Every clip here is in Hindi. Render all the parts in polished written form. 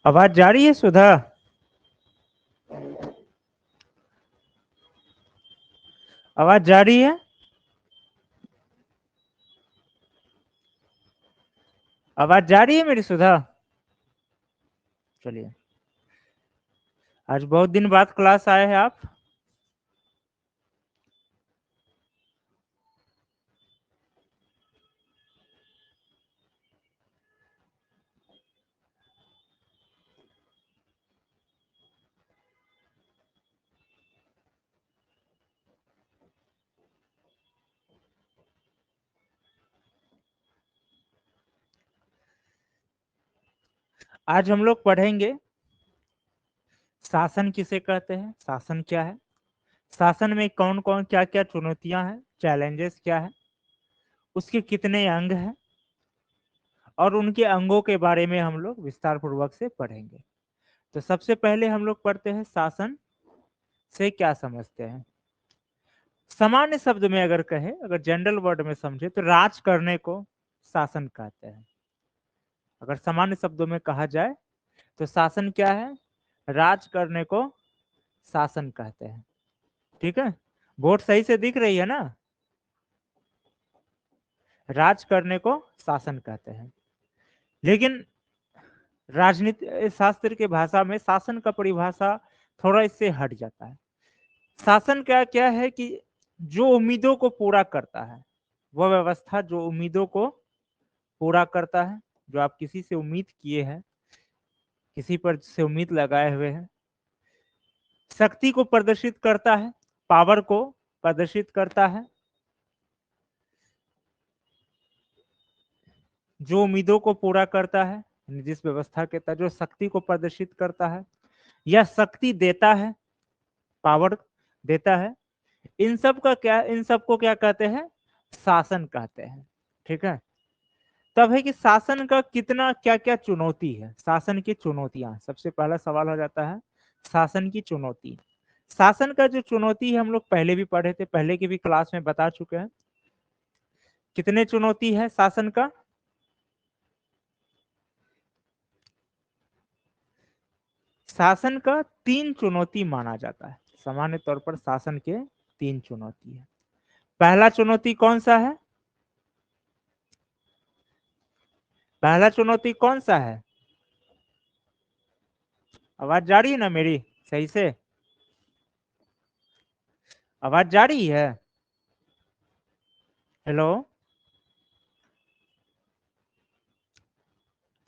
आवाज जा रही है सुधा? आवाज जा रही है? आवाज जा रही है मेरी सुधा? चलिए, आज बहुत दिन बाद क्लास आए हैं आप। आज हम लोग पढ़ेंगे शासन किसे कहते हैं, शासन क्या है, शासन में कौन कौन क्या क्या चुनौतियां हैं, चैलेंजेस क्या है, उसके कितने अंग हैं और उनके अंगों के बारे में हम लोग विस्तार पूर्वक से पढ़ेंगे। तो सबसे पहले हम लोग पढ़ते हैं शासन से क्या समझते हैं। सामान्य शब्द में अगर कहे, अगर जनरल वर्ड में समझे तो राज करने को शासन कहते हैं। अगर सामान्य शब्दों में कहा जाए तो शासन क्या है, राज करने को शासन कहते हैं। ठीक है, बोर्ड सही से दिख रही है ना? राज करने को शासन कहते हैं। लेकिन राजनीति शास्त्र के भाषा में शासन का परिभाषा थोड़ा इससे हट जाता है। शासन क्या क्या है कि जो उम्मीदों को पूरा करता है, वह व्यवस्था जो उम्मीदों को पूरा करता है, जो आप किसी से उम्मीद किए हैं, किसी पर से उम्मीद लगाए हुए हैं, शक्ति को प्रदर्शित करता है, पावर को प्रदर्शित करता है, जो उम्मीदों को पूरा करता है, जिस व्यवस्था के तहत जो शक्ति को प्रदर्शित करता है या शक्ति देता है, पावर देता है, इन सब को क्या कहते हैं, शासन कहते हैं। ठीक है, तब है कि शासन का कितना क्या क्या चुनौती है, शासन की चुनौतियां। सबसे पहला सवाल हो जाता है शासन की चुनौती। शासन का जो चुनौती है हम लोग पहले भी पढ़े थे, पहले की भी क्लास में बता चुके हैं। कितने चुनौती है शासन का? शासन का 3 चुनौती माना जाता है। सामान्य तौर पर शासन के 3 चुनौती है। पहला चुनौती कौन सा है? पहला चुनौती कौन सा है? आवाज जा रही है ना मेरी सही से? आवाज जा रही है? हेलो,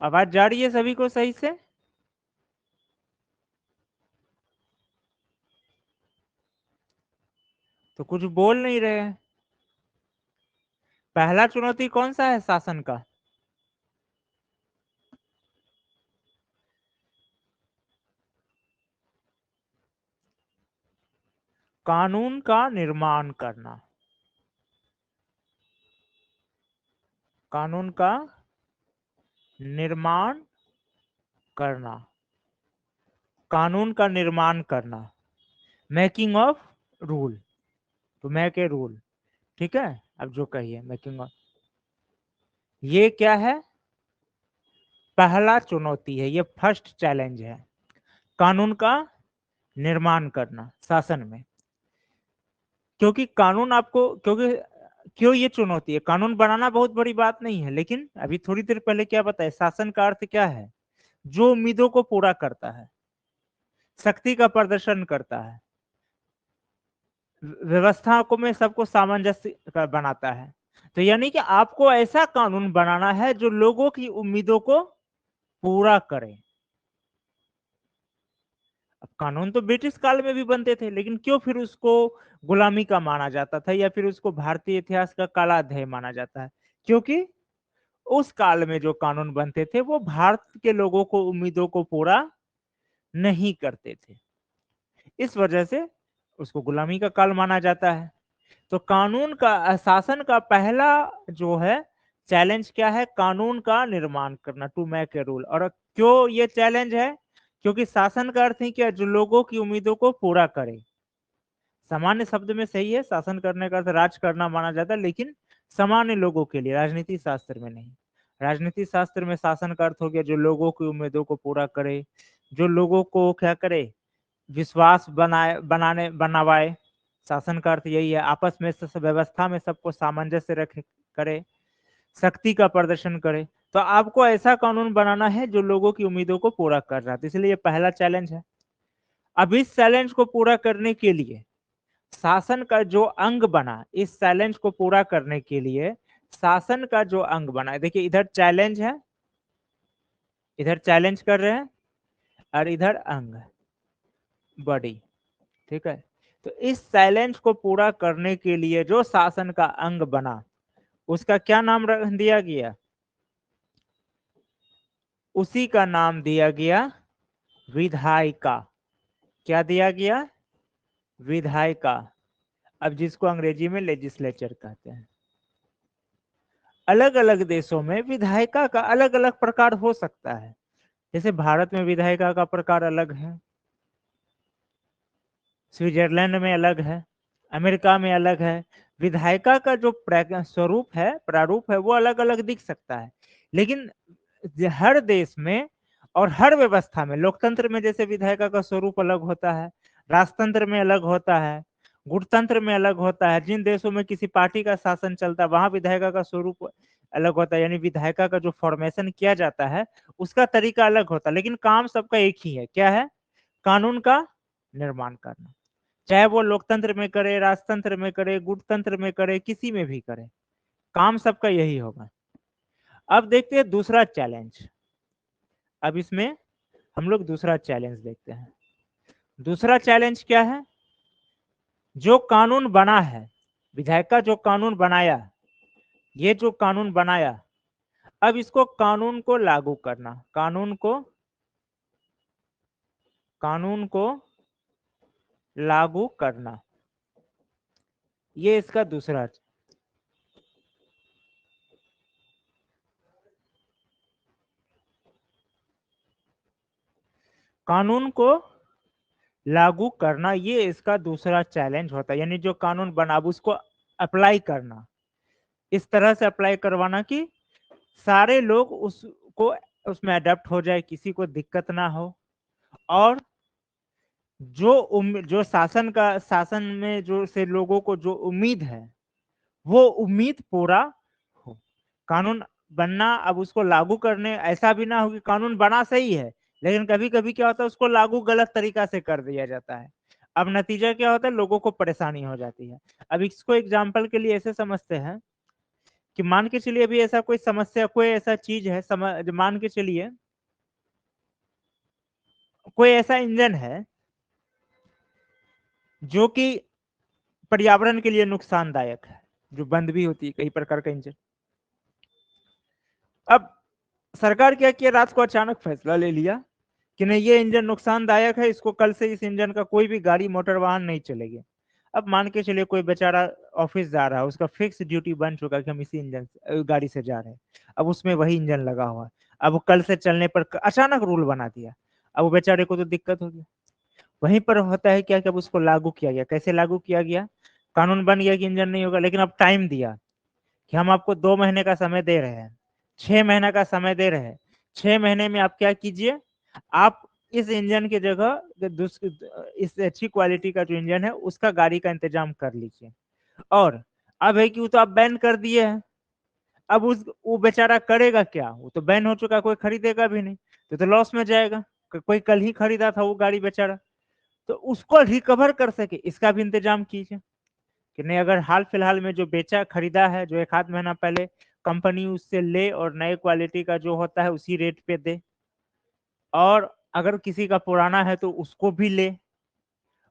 आवाज जा रही है सभी को सही से? तो कुछ बोल नहीं रहे हैं। पहला चुनौती कौन सा है शासन का? कानून का निर्माण करना। कानून का निर्माण करना। कानून का निर्माण करना, making of rule, to make a rule. ठीक है, अब जो कहिए मेकिंग ऑफ, ये क्या है? पहला चुनौती है, ये फर्स्ट चैलेंज है, कानून का निर्माण करना शासन में। क्योंकि कानून आपको, क्योंकि क्यों ये चुनौती है? कानून बनाना बहुत बड़ी बात नहीं है, लेकिन अभी थोड़ी देर पहले क्या बताया, शासन का अर्थ क्या है? जो उम्मीदों को पूरा करता है, शक्ति का प्रदर्शन करता है, व्यवस्था को में सबको सामंजस्य बनाता है। तो यानी कि आपको ऐसा कानून बनाना है जो लोगों की उम्मीदों को पूरा करे। अब कानून तो ब्रिटिश काल में भी बनते थे, लेकिन क्यों फिर उसको गुलामी का माना जाता था या फिर उसको भारतीय इतिहास का काला अध्याय माना जाता है? क्योंकि उस काल में जो कानून बनते थे वो भारत के लोगों को उम्मीदों को पूरा नहीं करते थे, इस वजह से उसको गुलामी का काल माना जाता है। तो कानून का, शासन का पहला जो है चैलेंज क्या है? कानून का निर्माण करना, टू मेक ए रूल। और क्यों ये चैलेंज है? क्योंकि शासन का अर्थ ही क्या, जो लोगों की उम्मीदों को पूरा करे। सामान्य शब्द में सही है, शासन करने का अर्थ राज करना माना जाता है, लेकिन सामान्य लोगों के लिए, राजनीति शास्त्र में नहीं। राजनीति शास्त्र में शासन का अर्थ हो गया जो लोगों की उम्मीदों को पूरा करे, जो लोगों को क्या करे, विश्वास बनावाए। शासन का अर्थ यही है, आपस में व्यवस्था में सबको सामंजस्य रखे, करे, शक्ति का प्रदर्शन करे। तो आपको ऐसा कानून बनाना है जो लोगों की उम्मीदों को पूरा कर रहा है। तो इसलिए ये पहला चैलेंज है। अब इस चैलेंज को पूरा करने के लिए शासन का जो अंग बना, इस चैलेंज को पूरा करने के लिए शासन का जो अंग बना है, देखिए इधर चैलेंज है, इधर चैलेंज कर रहे हैं और इधर अंग, बॉडी, ठीक है। तो इस चैलेंज को पूरा करने के लिए जो शासन का अंग बना, उसका क्या नाम दिया गया? उसी का नाम दिया गया विधायिका। क्या दिया गया? विधायिका। अब जिसको अंग्रेजी में लेजिस्लेचर कहते हैं। अलग अलग देशों में विधायिका का अलग अलग प्रकार हो सकता है। जैसे भारत में विधायिका का प्रकार अलग है, स्विट्जरलैंड में अलग है, अमेरिका में अलग है। विधायिका का जो स्वरूप है, प्रारूप है, वो अलग अलग दिख सकता है। लेकिन हर देश में और हर व्यवस्था में, लोकतंत्र में जैसे विधायिका का स्वरूप अलग होता है, राजतंत्र में अलग होता है, गुटतंत्र में अलग होता है। जिन देशों में किसी पार्टी का शासन चलता है वहां विधायिका का स्वरूप अलग होता है, यानी विधायिका का जो फॉर्मेशन किया जाता है उसका तरीका अलग होता है, लेकिन काम सबका एक ही है। क्या है? कानून का निर्माण करना। चाहे वो लोकतंत्र में करे, राजतंत्र में करे, गुटतंत्र में करे, किसी में भी करे, काम सबका यही होगा। अब देखते हैं दूसरा चैलेंज। अब इसमें हम लोग दूसरा चैलेंज देखते हैं। दूसरा चैलेंज क्या है? जो कानून बना है, विधायक का जो कानून बनाया, ये जो कानून बनाया, अब इसको कानून को लागू करना, कानून को लागू करना, ये इसका दूसरा। कानून को लागू करना, ये इसका दूसरा चैलेंज होता है। यानी जो कानून बना उसको अप्लाई करना, इस तरह से अप्लाई करवाना कि सारे लोग उसको, उसमें अडेप्ट हो जाए, किसी को दिक्कत ना हो, और जो शासन में जो से लोगों को जो उम्मीद है वो उम्मीद पूरा हो। कानून बनना, अब उसको लागू करने, ऐसा भी ना हो कि कानून बना सही है लेकिन कभी कभी क्या होता है उसको लागू गलत तरीका से कर दिया जाता है। अब नतीजा क्या होता है? लोगों को परेशानी हो जाती है। अब इसको एग्जाम्पल के लिए ऐसे समझते हैं कि मान के चलिए अभी ऐसा कोई समस्या, कोई ऐसा चीज है, मान के चलिए कोई ऐसा इंजन है जो कि पर्यावरण के लिए नुकसानदायक है, जो बंद भी होती है कई प्रकार का इंजन। अब सरकार क्या किया, रात को अचानक फैसला ले लिया कि नहीं, ये इंजन नुकसानदायक है, इसको कल से इस इंजन का कोई भी गाड़ी मोटर वाहन नहीं चलेगी। अब मान के चलिए कोई बेचारा ऑफिस जा रहा है, उसका फिक्स ड्यूटी बन चुका है कि हम इसी इंजन गाड़ी से जा रहे हैं, अब उसमें वही इंजन लगा हुआ है। अब वो कल से चलने पर अचानक रूल बना दिया, अब वो बेचारे को तो दिक्कत होगी। वहीं पर होता है क्या कि अब उसको लागू किया गया। कैसे लागू किया गया? कानून बन गया कि इंजन नहीं होगा, लेकिन अब टाइम दिया कि हम आपको 2 महीने का समय दे रहे हैं, 6 महीने का समय दे रहे हैं। 6 महीने में आप क्या कीजिए, आप इस इंजन की जगह इस अच्छी क्वालिटी का जो इंजन है उसका गाड़ी का इंतजाम कर लीजिए। और अब है कि वो तो आप बैन कर दिए हैं, अब वो बेचारा करेगा क्या? वो तो बैन हो चुका, कोई खरीदेगा भी नहीं, तो लॉस में जाएगा। कोई कल ही खरीदा था वो गाड़ी बेचारा, तो उसको रिकवर कर सके इसका भी इंतजाम कीजिए कि नहीं, अगर हाल फिलहाल में जो बेचा खरीदा है, जो एक आध महीना पहले, कंपनी उससे ले और नए क्वालिटी का जो होता है उसी रेट पे दे, और अगर किसी का पुराना है तो उसको भी ले,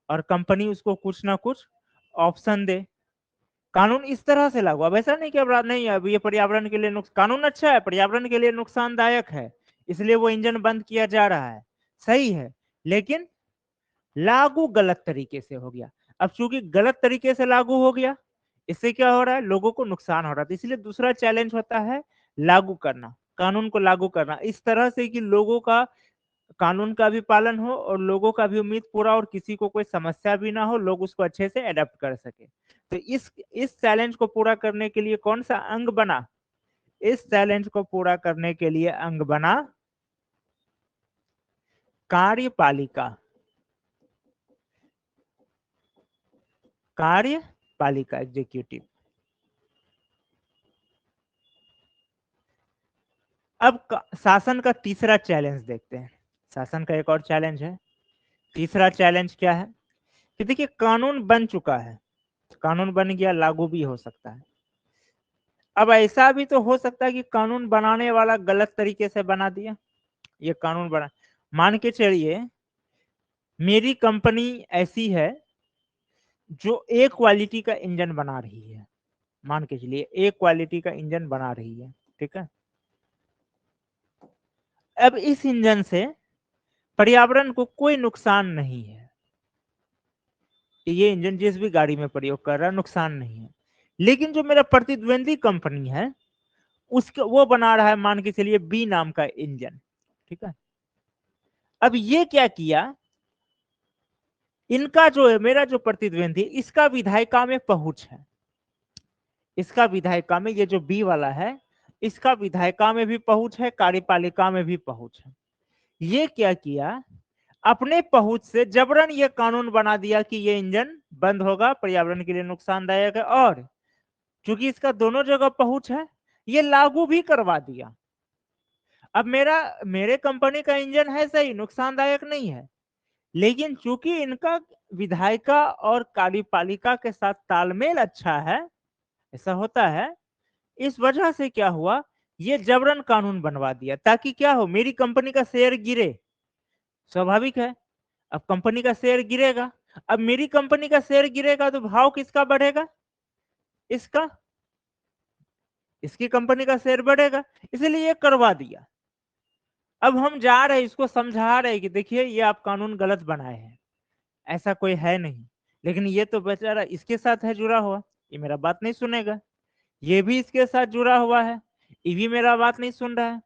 और कंपनी उसको कुछ ना कुछ ऑप्शन दे। कानून इस तरह से लागू। अब ऐसा नहीं कि अब नहीं, अब ये पर्यावरण के लिए कानून अच्छा है, पर्यावरण के लिए नुकसानदायक है, इसलिए वो इंजन बंद किया जा रहा है, सही है, लेकिन लागू गलत तरीके से हो गया। अब चूंकि गलत तरीके से लागू हो गया, इससे क्या हो रहा है? लोगों को नुकसान हो रहा है। इसलिए दूसरा चैलेंज होता है लागू करना, कानून को लागू करना इस तरह से कि लोगों का, कानून का भी पालन हो और लोगों का भी उम्मीद पूरा, और किसी को कोई समस्या भी ना हो, लोग उसको अच्छे से अडेप्ट कर सके। तो इस चैलेंज को पूरा करने के लिए कौन सा अंग बना? इस चैलेंज को पूरा करने के लिए अंग बना कार्यपालिका। कार्यपालिका एग्जीक्यूटिव। अब शासन का तीसरा चैलेंज देखते हैं। शासन का एक और चैलेंज है। तीसरा चैलेंज क्या है कि देखिए कानून बन चुका है, कानून बन गया, लागू भी हो सकता है। अब ऐसा भी तो हो सकता है कि कानून बनाने वाला गलत तरीके से बना दिया। ये कानून बना, मान के चलिए मेरी कंपनी ऐसी है जो ए क्वालिटी का इंजन बना रही है, मान के चलिए ए क्वालिटी का इंजन बना रही है, ठीक है। अब इस इंजन से पर्यावरण को कोई नुकसान नहीं है, ये इंजन जिस भी गाड़ी में प्रयोग कर रहा है नुकसान नहीं है। लेकिन जो मेरा प्रतिद्वंदी कंपनी है उसका वो बना रहा है मान के चलिए बी नाम का इंजन, ठीक है। अब ये क्या किया, इनका जो है मेरा जो प्रतिद्वंदी इसका विधायिका में पहुंच है, इसका विधायिका में, ये जो बी वाला है इसका विधायिका में भी पहुंच है, कार्यपालिका में भी पहुंच है। ये क्या किया, अपने पहुंच से जबरन ये कानून बना दिया कि ये इंजन बंद होगा, पर्यावरण के लिए नुकसानदायक है, और चूंकि इसका दोनों जगह पहुंच है ये लागू भी करवा दिया। अब मेरे कंपनी का इंजन है सही, नुकसानदायक नहीं है, लेकिन चूंकि इनका विधायिका और कार्यपालिका के साथ तालमेल अच्छा है, ऐसा होता है, इस वजह से क्या हुआ, ये जबरन कानून बनवा दिया ताकि क्या हो, मेरी कंपनी का शेयर गिरे। स्वाभाविक है, अब कंपनी का शेयर गिरेगा, अब मेरी कंपनी का शेयर गिरेगा तो भाव किसका बढ़ेगा, इसका, इसकी कंपनी का शेयर बढ़ेगा, इसलिए ये करवा दिया। अब हम जा रहे हैं इसको समझा रहे हैं कि देखिए ये आप कानून गलत बनाए हैं, ऐसा कोई है नहीं, लेकिन ये तो बेचारा इसके साथ है जुड़ा हुआ, ये मेरा बात नहीं सुनेगा, ये भी इसके साथ जुड़ा हुआ है, ये भी मेरा बात नहीं सुन रहा है।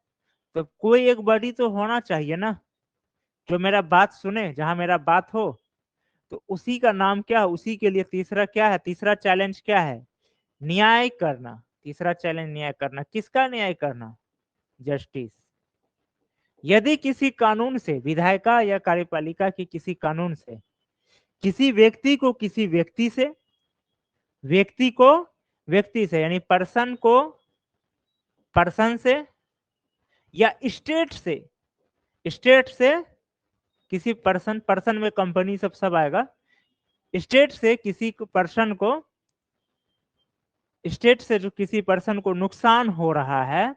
तो कोई एक बॉडी तो होना चाहिए ना जो मेरा बात सुने, जहां मेरा बात हो, तो उसी का नाम क्या है, उसी के लिए तीसरा क्या है, तीसरा चैलेंज क्या है, न्याय करना। तीसरा चैलेंज न्याय करना, किसका न्याय करना, जस्टिस। यदि किसी कानून से, विधायिका या कार्यपालिका की किसी कानून से किसी व्यक्ति को किसी व्यक्ति को व्यक्ति से यानी पर्सन को पर्सन से, या स्टेट से किसी पर्सन, पर्सन में कंपनी सब आएगा, स्टेट से किसी पर्सन को, स्टेट से जो किसी पर्सन को नुकसान हो रहा है,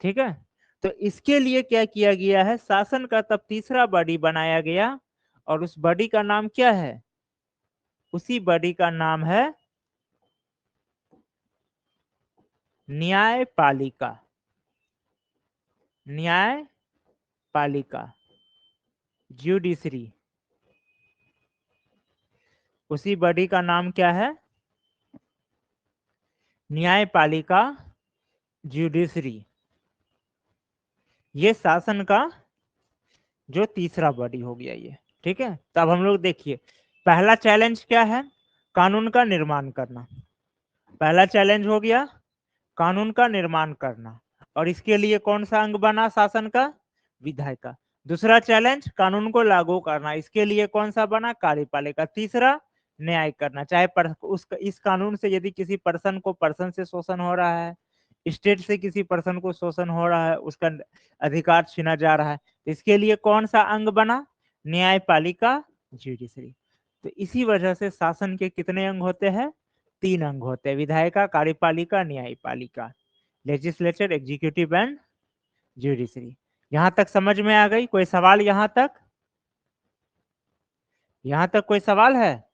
ठीक है, तो इसके लिए क्या किया गया है, शासन का तब तीसरा बॉडी बनाया गया, और उस बॉडी का नाम क्या है, उसी बॉडी का नाम है न्यायपालिका। न्यायपालिका, ज्यूडिशरी, उसी बॉडी का नाम क्या है, न्यायपालिका ज्यूडिशरी। ये शासन का जो तीसरा बॉडी हो गया ये, ठीक है। तब हम लोग देखिए पहला चैलेंज क्या है, कानून का निर्माण करना, पहला चैलेंज हो गया कानून का निर्माण करना, और इसके लिए कौन सा अंग बना शासन का, विधायिका। दूसरा चैलेंज कानून को लागू करना, इसके लिए कौन सा बना, कार्यपालिका। तीसरा न्याय करना, चाहे इस कानून से यदि किसी पर्सन को पर्सन से शोषण हो रहा है, स्टेट से किसी पर्सन को शोषण हो रहा है, उसका अधिकार छीना जा रहा है, तो इसके लिए कौन सा अंग बना, न्यायपालिका ज्यूडिशरी। तो इसी वजह से शासन के कितने अंग होते हैं, तीन अंग होते हैं, विधायिका, कार्यपालिका, न्यायपालिका, लेजिस्लेचर, एग्जीक्यूटिव एंड ज्यूडिशरी। यहां तक समझ में आ गई, कोई सवाल यहां तक, यहां तक कोई सवाल है,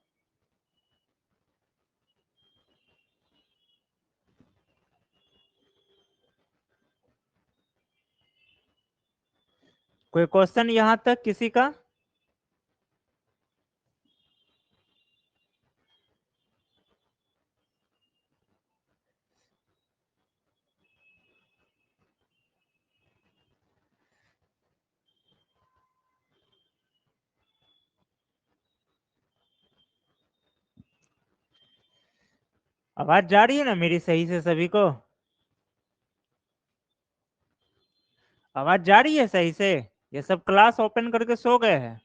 कोई क्वेश्चन यहां तक किसी का, आवाज जा रही है ना मेरी सही से सभी को, आवाज जा रही है सही से? ये सब क्लास ओपन करके सो गए हैं?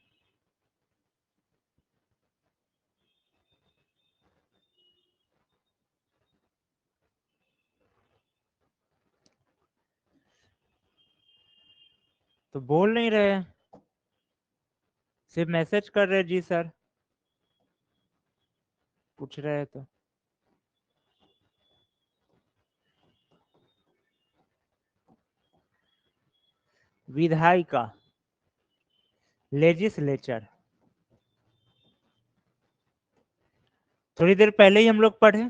तो बोल नहीं रहे हैं, सिर्फ मैसेज कर रहे जी सर, पूछ रहे हैं तो। विधायिका, लेजिस्लेचर, थोड़ी देर पहले ही हम लोग पढ़े।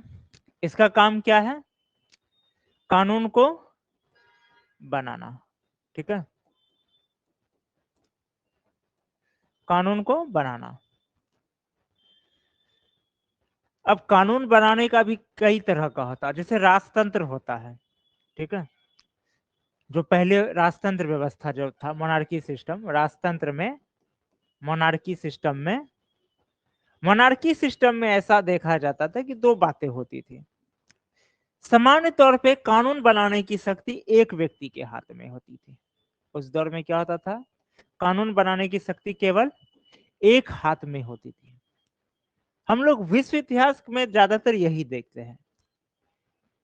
इसका काम क्या है? कानून को बनाना, ठीक है, कानून को बनाना। अब कानून बनाने का भी कई तरह का होता है, जैसे राजतंत्र होता है, ठीक है, जो पहले राजतंत्र व्यवस्था जो था, मोनार्की सिस्टम, राजतंत्र में, मोनार्की सिस्टम में ऐसा देखा जाता था कि दो बातें होती थी। सामान्य तौर पे कानून बनाने की शक्ति एक व्यक्ति के हाथ में होती थी। उस दौर में क्या होता था? कानून बनाने की शक्ति केवल एक हाथ में होती थी। हम लोग विश्व इतिहास में ज्यादातर यही देखते हैं,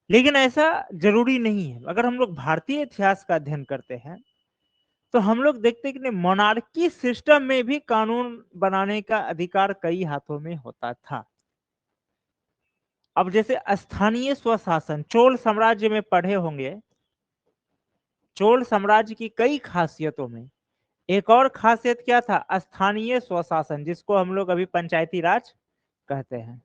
लेकिन ऐसा जरूरी नहीं है। अगर हम लोग भारतीय इतिहास का अध्ययन करते हैं तो हम लोग देखते हैं कि मोनार्की सिस्टम में भी कानून बनाने का अधिकार कई हाथों में होता था। अब जैसे स्थानीय स्वशासन, चोल साम्राज्य में पढ़े होंगे, चोल साम्राज्य की कई खासियतों में एक और खासियत क्या था? स्थानीय स्वशासन, जिसको हम लोग अभी पंचायती राज कहते हैं,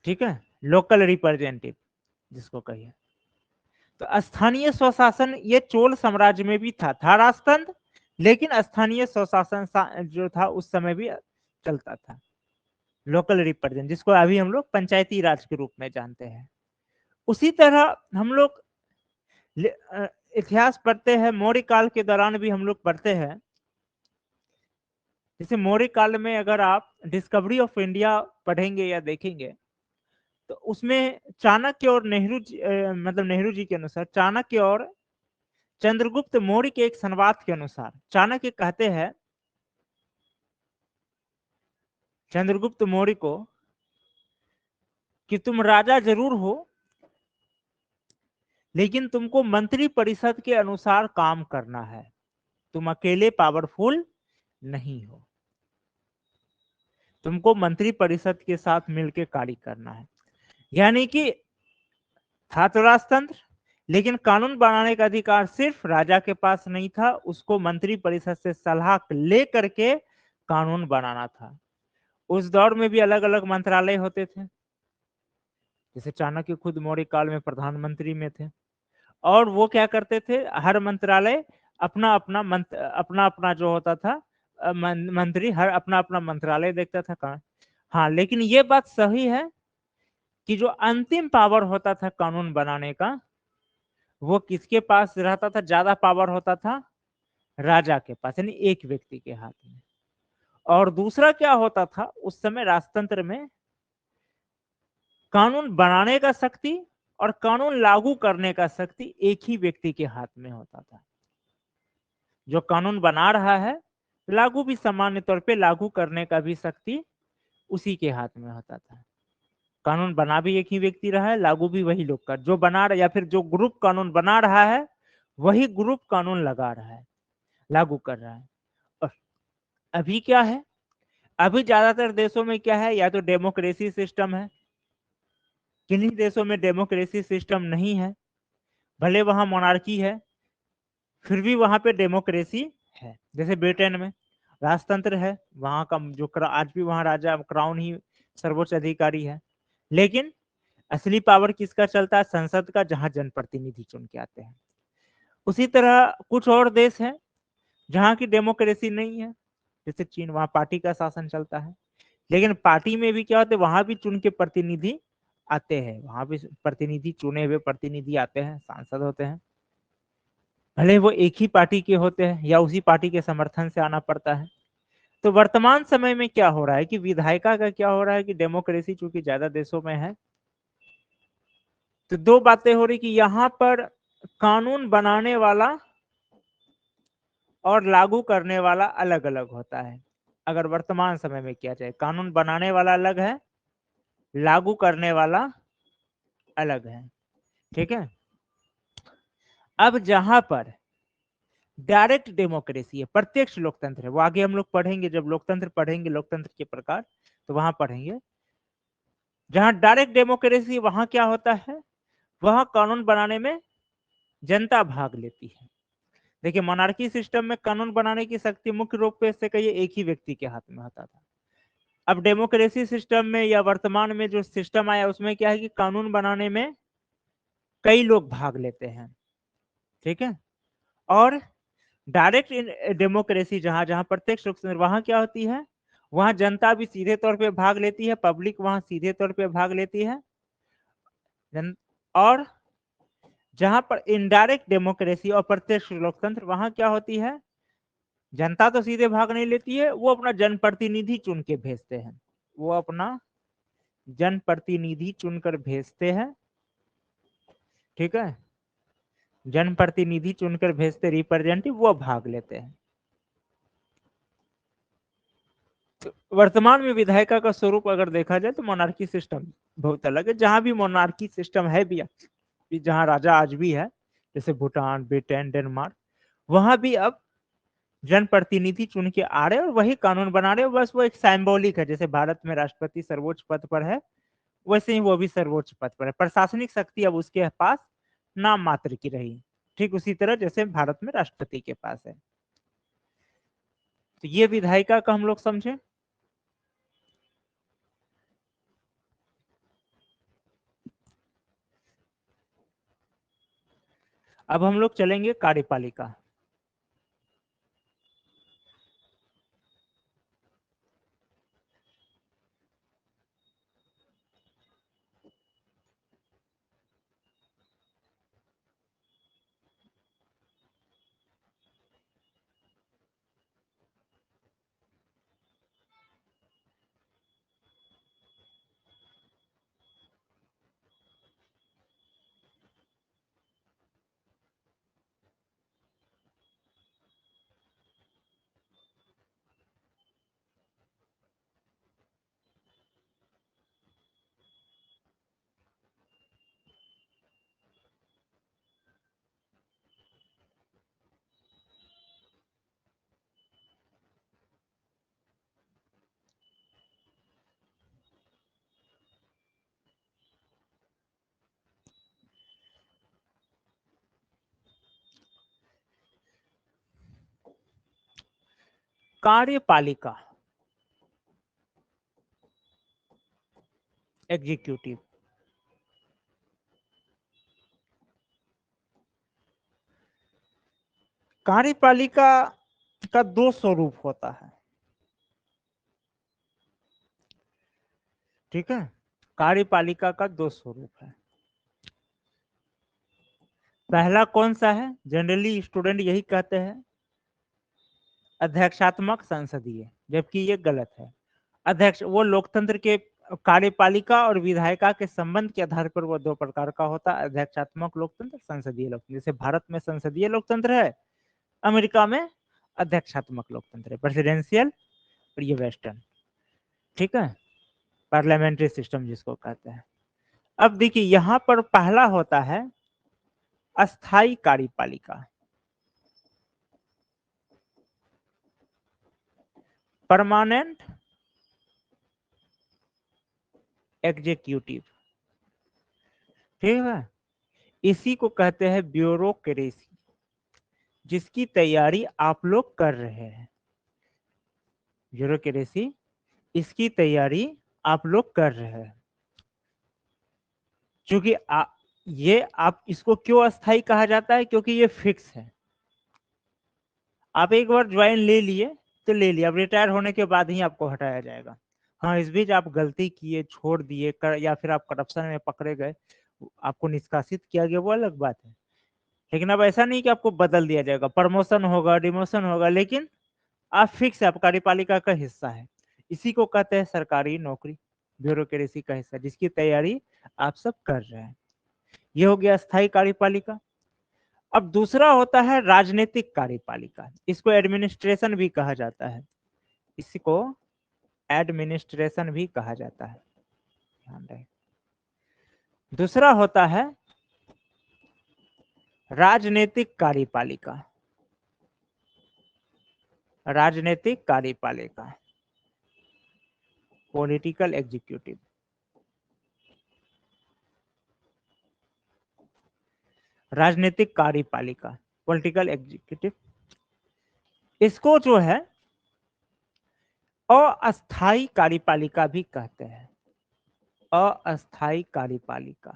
ठीक है, लोकल रिप्रेजेंटेटिव जिसको कहिए। तो स्थानीय स्वशासन ये चोल साम्राज्य में भी था राजतंत्र, लेकिन स्थानीय स्वशासन जो था उस समय भी चलता था, लोकल रिप्रेजेंट, जिसको अभी हम लोग पंचायती राज के रूप में जानते हैं। उसी तरह हम लोग इतिहास पढ़ते हैं, मौर्य काल के दौरान भी हम लोग पढ़ते हैं। जैसे मौर्य काल में अगर आप डिस्कवरी ऑफ इंडिया पढ़ेंगे या देखेंगे तो उसमें चाणक्य और नेहरू जी, मतलब नेहरू जी के अनुसार चाणक्य और चंद्रगुप्त मौर्य के एक संवाद के अनुसार चाणक्य कहते हैं चंद्रगुप्त मौर्य को कि तुम राजा जरूर हो, लेकिन तुमको मंत्री परिषद के अनुसार काम करना है, तुम अकेले पावरफुल नहीं हो, तुमको मंत्री परिषद के साथ मिलकर कार्य करना है। यानी कि था तो राजतंत्र, लेकिन कानून बनाने का अधिकार सिर्फ राजा के पास नहीं था, उसको मंत्री परिषद से सलाह ले करके कानून बनाना था। उस दौर में भी अलग अलग मंत्रालय होते थे, जैसे चाणक्य खुद मौर्य काल में प्रधानमंत्री में थे, और वो क्या करते थे, हर मंत्रालय अपना अपना जो होता था मंत्री हर अपना अपना मंत्रालय देखता था का। हाँ, लेकिन ये बात सही है कि जो अंतिम पावर होता था कानून बनाने का, वो किसके पास रहता था? ज्यादा पावर होता था राजा के पास, यानी एक व्यक्ति के हाथ में। और दूसरा क्या होता था उस समय राजतंत्र में? कानून बनाने का शक्ति और कानून लागू करने का शक्ति एक ही व्यक्ति के हाथ में होता था। जो कानून बना रहा है, लागू भी सामान्य तौर पे लागू करने का भी शक्ति उसी के हाथ में होता था। कानून बना भी एक ही व्यक्ति रहा है, लागू भी वही लोग कर, जो बना रहा, या फिर जो ग्रुप कानून बना रहा है वही ग्रुप कानून लगा रहा है, लागू कर रहा है। और अभी क्या है? अभी ज्यादातर देशों में क्या है, या तो डेमोक्रेसी सिस्टम है, किन्हीं देशों में डेमोक्रेसी सिस्टम नहीं है, भले वहां मोनार्की है फिर भी वहां पे डेमोक्रेसी है। जैसे ब्रिटेन में राजतंत्र है, वहां का जो आज भी वहां राजा क्राउन ही सर्वोच्च अधिकारी है, लेकिन असली पावर किसका चलता है? संसद का, जहां जनप्रतिनिधि चुन के आते हैं। उसी तरह कुछ और देश हैं जहां की डेमोक्रेसी नहीं है, जैसे चीन, वहां पार्टी का शासन चलता है, लेकिन पार्टी में भी क्या होता है, वहां भी चुन के प्रतिनिधि आते हैं, वहां भी प्रतिनिधि, चुने हुए प्रतिनिधि आते हैं, सांसद होते हैं, भले वो एक ही पार्टी के होते हैं या उसी पार्टी के समर्थन से आना पड़ता है। तो वर्तमान समय में क्या हो रहा है कि विधायिका का क्या हो रहा है कि डेमोक्रेसी चूंकि ज्यादा देशों में है, तो दो बातें हो रही कि यहां पर कानून बनाने वाला और लागू करने वाला अलग अलग होता है। अगर वर्तमान समय में किया जाए, कानून बनाने वाला अलग है, लागू करने वाला अलग है। ठीक है। अब जहां पर डायरेक्ट डेमोक्रेसी है, प्रत्यक्ष लोकतंत्र है, वो आगे हम लोग पढ़ेंगे, जब लोकतंत्र पढ़ेंगे, लोकतंत्र के प्रकार, तो वहां पढ़ेंगे। जहां डायरेक्ट डेमोक्रेसी, वहां क्या होता है, वहां कानून बनाने में जनता भाग लेती है। देखिए, मोनार्की सिस्टम में कानून बनाने की शक्ति मुख्य रूप से कहिए एक ही व्यक्ति के हाथ में होता था। अब डेमोक्रेसी सिस्टम में या वर्तमान में जो सिस्टम आया, उसमें क्या है कि कानून बनाने में कई लोग भाग लेते हैं। ठीक है। और डायरेक्ट डेमोक्रेसी, जहां जहां प्रत्यक्ष रूप से, वहां क्या होती है, वहां जनता भी सीधे तौर पे भाग लेती है, पब्लिक वहां सीधे तौर पे भाग लेती है। और जहां पर इनडायरेक्ट डेमोक्रेसी और प्रत्यक्ष लोकतंत्र, वहां क्या होती है, जनता तो सीधे भाग नहीं लेती है, वो अपना जनप्रतिनिधि चुन के भेजते हैं, वो अपना जनप्रतिनिधि चुनकर भेजते हैं। ठीक है। जनप्रतिनिधि चुनकर भेजते, रिप्रेजेंटेटिव, वो भाग लेते हैं। तो वर्तमान में विधायिका का स्वरूप अगर देखा जाए तो मोनार्की सिस्टम बहुत अलग है। जहां भी मोनार्की सिस्टम है भी, जहां राजा आज भी है, जैसे भूटान, ब्रिटेन, डेनमार्क, वहां भी अब जनप्रतिनिधि चुन के आ रहे हैं और वही कानून बना रहे हैं। बस वो एक सिंबॉलिक है, जैसे भारत में राष्ट्रपति सर्वोच्च पद पर है, वैसे ही वो भी सर्वोच्च पद पर है। प्रशासनिक शक्ति अब उसके पास नाम मात्र की रही, ठीक उसी तरह जैसे भारत में राष्ट्रपति के पास है। तो ये विधायिका का हम लोग समझे। अब हम लोग चलेंगे कार्यपालिका। कार्यपालिका, एग्जीक्यूटिव, कार्यपालिका का दो स्वरूप होता है। ठीक है। कार्यपालिका का दो स्वरूप है। पहला कौन सा है, जनरली स्टूडेंट यही कहते हैं, अध्यक्षात्मक संसदीय, जबकि ये गलत है। अध्यक्ष वो लोकतंत्र के, कार्यपालिका और विधायिका के संबंध के आधार पर वो दो प्रकार का होता है, अध्यक्षात्मक लोकतंत्र, संसदीय लोकतंत्र। जैसे भारत में संसदीय लोकतंत्र है, अमेरिका में अध्यक्षात्मक लोकतंत्र है, प्रेसिडेंशियल, और ये वेस्टर्न। ठीक है। पार्लियामेंट्री सिस्टम जिसको कहते हैं। अब देखिए, यहां पर पहला होता है अस्थाई कार्यपालिका, परमानेंट एग्जीक्यूटिव। ठीक है। इसी को कहते हैं ब्यूरोक्रेसी, जिसकी तैयारी आप लोग कर रहे हैं। ब्यूरोक्रेसी, इसकी तैयारी आप लोग कर रहे हैं। क्योंकि ये आप इसको क्यों अस्थाई कहा जाता है, क्योंकि ये फिक्स है। आप एक बार ज्वाइन ले लिए तो ले लिया, अब रिटायर होने के बाद ही आपको हटाया जाएगा। हाँ, इस बीच आप गलती किए, छोड़ दिए या फिर आप करप्शन में पकड़े गए, आपको निष्कासित किया गया, वो अलग बात है। लेकिन अब ऐसा नहीं कि आपको बदल दिया जाएगा, प्रमोशन होगा, डिमोशन होगा, लेकिन आप फिक्स है, आप कार्यपालिका का हिस्सा है। इसी को कहते हैं सरकारी नौकरी, ब्यूरोक्रेसी का हिस्सा, जिसकी तैयारी आप सब कर रहे हैं। ये हो गया स्थायी कार्यपालिका। अब दूसरा होता है राजनीतिक कार्यपालिका, इसको एडमिनिस्ट्रेशन भी कहा जाता है, इसको एडमिनिस्ट्रेशन भी कहा जाता है, ध्यान रहे। दूसरा होता है राजनीतिक कार्यपालिका, राजनीतिक कार्यपालिका, पॉलिटिकल एग्जीक्यूटिव। राजनीतिक कार्यपालिका, पॉलिटिकल एग्जीक्यूटिव, इसको जो है अस्थायी कार्यपालिका भी कहते हैं, अस्थायी कार्यपालिका,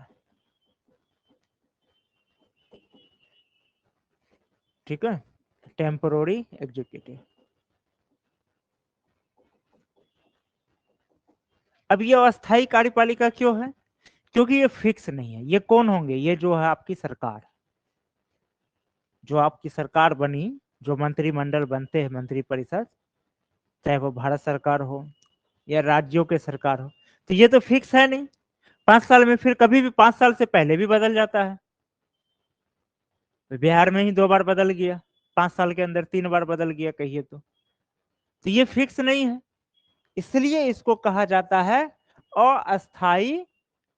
ठीक है, टेम्पोररी एग्जीक्यूटिव। अब ये अस्थायी कार्यपालिका क्यों है? क्योंकि ये फिक्स नहीं है। ये कौन होंगे? ये जो है आपकी सरकार, जो आपकी सरकार बनी, जो मंत्रिमंडल बनते हैं, मंत्रिपरिषद, चाहे वो भारत सरकार हो या राज्यों के सरकार हो, तो ये तो फिक्स है नहीं। 5 साल में फिर कभी भी 5 साल से पहले भी बदल जाता है। बिहार में ही 2 बार बदल गया, 5 साल के अंदर 3 बार बदल गया कहिए तो ये फिक्स नहीं है, इसलिए इसको कहा जाता है अस्थायी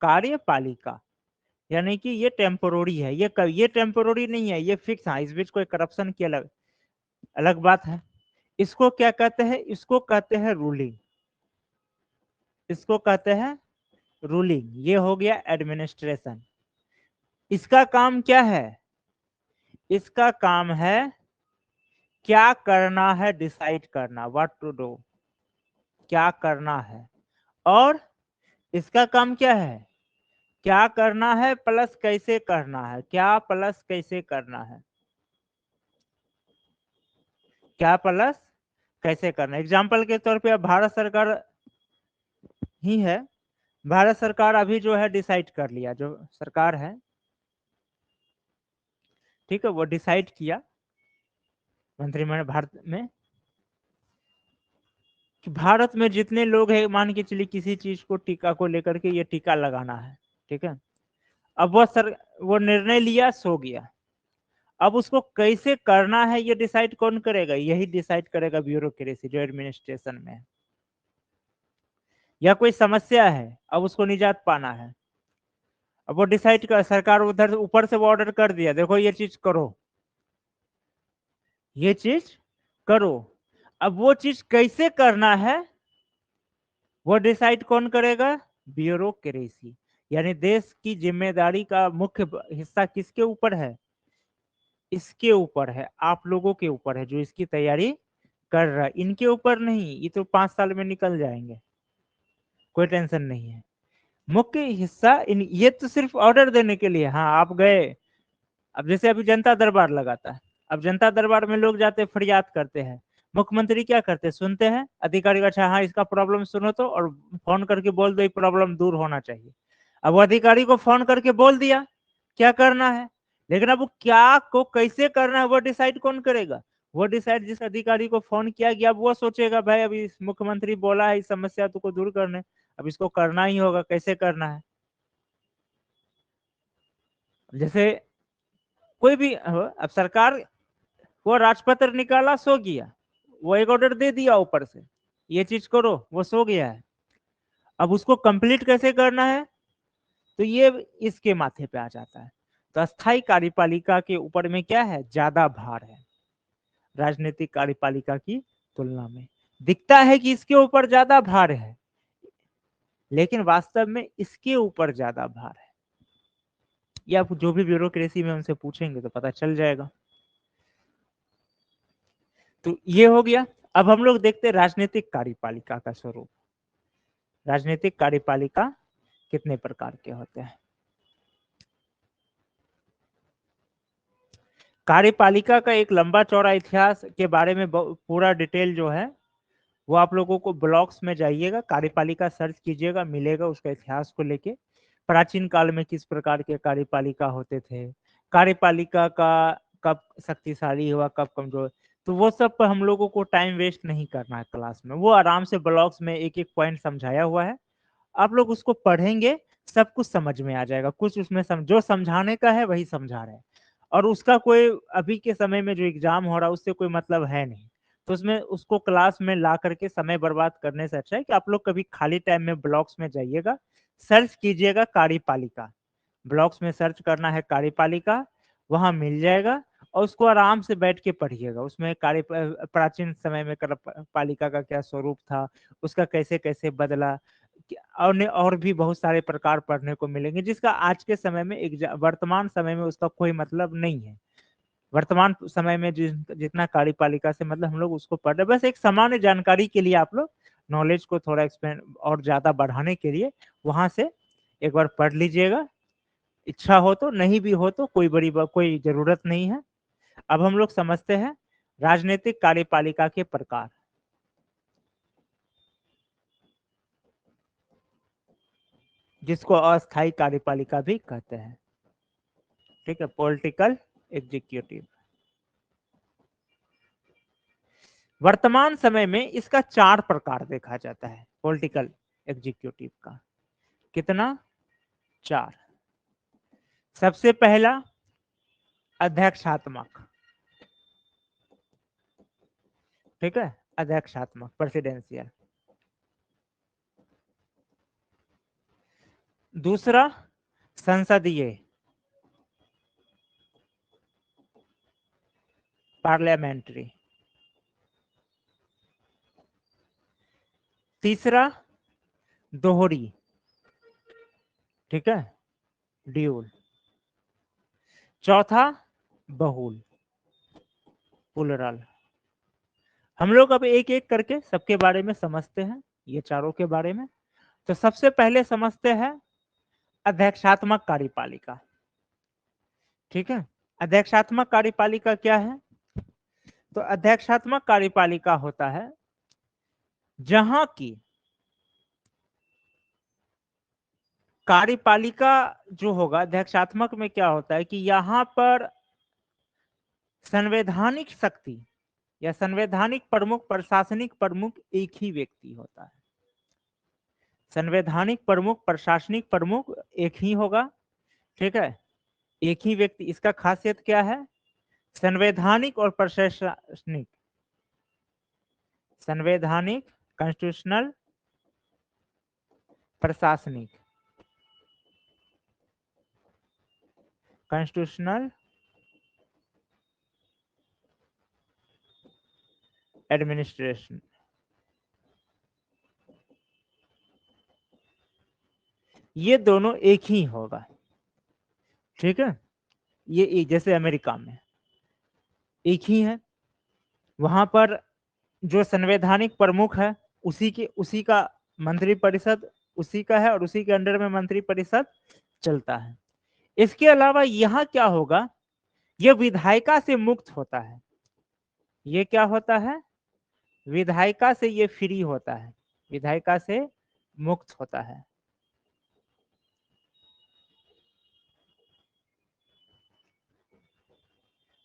कार्यपालिका, यानी कि ये टेम्पोररी है। ये टेम्पोररी नहीं है, ये फिक्स है। इस बीच कोई करप्शन की अलग अलग बात है। इसको क्या कहते हैं? इसको कहते हैं रूलिंग, इसको कहते हैं रूलिंग। ये हो गया एडमिनिस्ट्रेशन। इसका काम क्या है? इसका काम है क्या करना है, डिसाइड करना, व्हाट टू डू, क्या करना है। और इसका काम क्या है? क्या करना है प्लस कैसे करना है, क्या प्लस कैसे करना है, क्या प्लस कैसे करना है। एग्जाम्पल के तौर पे अब भारत सरकार ही है, भारत सरकार अभी जो है डिसाइड कर लिया, जो सरकार है, ठीक है, वो डिसाइड किया मंत्रिमंडल भारत में कि भारत में जितने लोग हैं, मान के चलिए किसी चीज को, टीका को लेकर के ये टीका लगाना है, ठीक है। अब वो निर्णय लिया, सो गया। अब उसको कैसे करना है ये डिसाइड कौन करेगा? यही डिसाइड करेगा ब्यूरोक्रेसी, जो एडमिनिस्ट्रेशन में है। या कोई समस्या है, अब उसको निजात पाना है, अब वो डिसाइड कर, सरकार उधर ऊपर से वो ऑर्डर कर दिया, देखो ये चीज करो, ये चीज करो। अब वो चीज कैसे करना है वो डिसाइड कौन करेगा? ब्यूरोक्रेसी। यानी देश की जिम्मेदारी का मुख्य हिस्सा किसके ऊपर है? इसके ऊपर है, आप लोगों के ऊपर है, जो इसकी तैयारी कर रहा है। इनके ऊपर नहीं, ये तो 5 साल में निकल जाएंगे, कोई टेंशन नहीं है। मुख्य हिस्सा ये तो सिर्फ ऑर्डर देने के लिए। हाँ, आप गए, अब जैसे अभी जनता दरबार लगाता है, अब जनता दरबार में लोग जाते फरियाद करते हैं, मुख्यमंत्री क्या करते हैं? सुनते हैं, अधिकारी का, अच्छा हाँ इसका प्रॉब्लम सुनो तो, और फोन करके बोल दो ये प्रॉब्लम दूर होना चाहिए। अब वो अधिकारी को फोन करके बोल दिया क्या करना है, लेकिन अब वो क्या को कैसे करना है वो डिसाइड कौन करेगा? वो डिसाइड जिस अधिकारी को फोन किया गया, अब वो सोचेगा भाई अभी मुख्यमंत्री बोला है इस समस्या को दूर करने, अब इसको करना ही होगा, कैसे करना है। जैसे कोई भी अब सरकार, वो राजपत्र निकाला, सो गया, वो एक ऑर्डर दे दिया ऊपर से, ये चीज करो, वो सो गया है। अब उसको कंप्लीट कैसे करना है, तो ये इसके माथे पे आ जाता है। तो अस्थायी कार्यपालिका के ऊपर में क्या है? ज्यादा भार है राजनीतिक कार्यपालिका की तुलना में। दिखता है कि इसके ऊपर ज्यादा भार है, लेकिन वास्तव में इसके ऊपर ज्यादा भार है। या जो भी ब्यूरोक्रेसी में उनसे पूछेंगे तो पता चल जाएगा। तो ये हो गया। अब हम लोग देखते हैं राजनीतिक कार्यपालिका का स्वरूप। राजनीतिक कार्यपालिका कितने प्रकार के होते हैं? कार्यपालिका का एक लंबा चौड़ा इतिहास के बारे में पूरा डिटेल जो है वो आप लोगों को ब्लॉग्स में जाइएगा, कार्यपालिका सर्च कीजिएगा, मिलेगा उसका इतिहास को लेके। प्राचीन काल में किस प्रकार के कार्यपालिका होते थे, कार्यपालिका का कब शक्तिशाली हुआ, कब कमजोर, तो वो सब पर हम लोगों को टाइम वेस्ट नहीं करना है क्लास में। वो आराम से ब्लॉग्स में एक एक पॉइंट समझाया हुआ है, आप लोग उसको पढ़ेंगे सब कुछ समझ में आ जाएगा, कुछ उसमें जो समझाने का है वही समझा रहे हैं, और उसका कोई अभी के समय में जो एग्जाम हो रहा है उससे कोई मतलब है नहीं। तो उसमें उसको क्लास में ला करके समय बर्बाद करने से अच्छा है कि आप लोग कभी खाली टाइम में ब्लॉग्स में जाइएगा, सर्च कीजिएगा कार्यपालिका, ब्लॉग्स में सर्च करना है कार्यपालिका, वहां मिल जाएगा, और उसको आराम से बैठ के पढ़िएगा। उसमें प्राचीन समय में कार्यपालिका का क्या स्वरूप था, उसका कैसे कैसे बदला, और भी बहुत सारे प्रकार पढ़ने को मिलेंगे, जिसका आज के समय में वर्तमान समय में उसका कोई मतलब नहीं है। वर्तमान समय में जितना कार्यपालिका से मतलब हम लोग उसको पढ़ रहे, बस एक सामान्य जानकारी के लिए आप लोग नॉलेज को थोड़ा एक्सपेंड और ज्यादा बढ़ाने के लिए वहां से एक बार पढ़ लीजिएगा। इच्छा हो तो, नहीं भी हो तो कोई जरूरत नहीं है। अब हम लोग समझते हैं राजनीतिक कार्यपालिका के प्रकार, जिसको अस्थायी कार्यपालिका भी कहते हैं। ठीक है, पॉलिटिकल एग्जीक्यूटिव। वर्तमान समय में इसका 4 प्रकार देखा जाता है पॉलिटिकल एग्जीक्यूटिव का। कितना? 4। सबसे पहला अध्यक्षात्मक, ठीक है, अध्यक्षात्मक प्रेसिडेंशियल। दूसरा संसदीय, पार्लियामेंट्री। तीसरा दोहरी, ठीक है, ड्यूल। चौथा बहुल, प्लुरल। हम लोग अब एक एक करके सबके बारे में समझते हैं, ये चारों के बारे में। तो सबसे पहले समझते हैं अध्यक्षात्मक कार्यपालिका। ठीक है, अध्यक्षात्मक कार्यपालिका क्या है? तो अध्यक्षात्मक कार्यपालिका होता है जहां की कार्यपालिका जो होगा, अध्यक्षात्मक में क्या होता है कि यहां पर संवैधानिक शक्ति या संवैधानिक प्रमुख, प्रशासनिक प्रमुख एक ही व्यक्ति होता है। संवैधानिक प्रमुख, प्रशासनिक प्रमुख एक ही होगा, ठीक है, एक ही व्यक्ति। इसका खासियत क्या है? संवैधानिक और प्रशासनिक, संवैधानिक, कॉन्स्टिट्यूशनल, प्रशासनिक, कॉन्स्टिट्यूशनल, एडमिनिस्ट्रेशन। ये दोनों एक ही होगा, ठीक है। ये जैसे अमेरिका में एक ही है, वहां पर जो संवैधानिक प्रमुख है उसी का मंत्रिपरिषद उसी का है, और उसी के अंडर में मंत्रिपरिषद चलता है। इसके अलावा यहाँ क्या होगा, यह विधायिका से मुक्त होता है। ये क्या होता है? विधायिका से ये फ्री होता है, विधायिका से मुक्त होता है।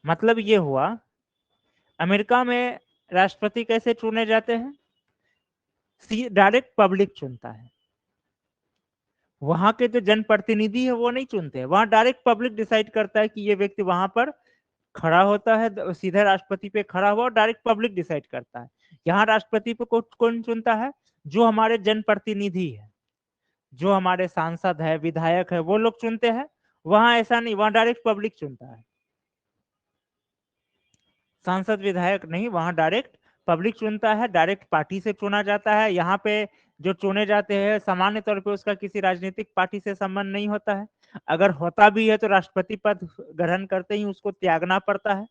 मतलब ये हुआ, अमेरिका में राष्ट्रपति कैसे चुने जाते हैं? डायरेक्ट पब्लिक चुनता है। वहां के जो जनप्रतिनिधि है वो नहीं चुनते, वहां डायरेक्ट पब्लिक डिसाइड करता है कि ये व्यक्ति वहां पर खड़ा होता है, सीधे राष्ट्रपति पे खड़ा हुआ, और डायरेक्ट पब्लिक डिसाइड करता है। यहाँ राष्ट्रपति पे कौन चुनता है? जो हमारे जनप्रतिनिधि है, जो हमारे सांसद है, विधायक है, वो लोग चुनते हैं। वहां ऐसा नहीं, वहां डायरेक्ट पब्लिक चुनता है। सांसद विधायक नहीं, वहां डायरेक्ट पब्लिक चुनता है, डायरेक्ट पार्टी से चुना जाता है। यहाँ पे जो चुने जाते हैं सामान्य तौर पे उसका किसी राजनीतिक पार्टी से संबंध नहीं होता है। अगर होता भी है तो राष्ट्रपति पद ग्रहण करते ही उसको त्यागना पड़ता है,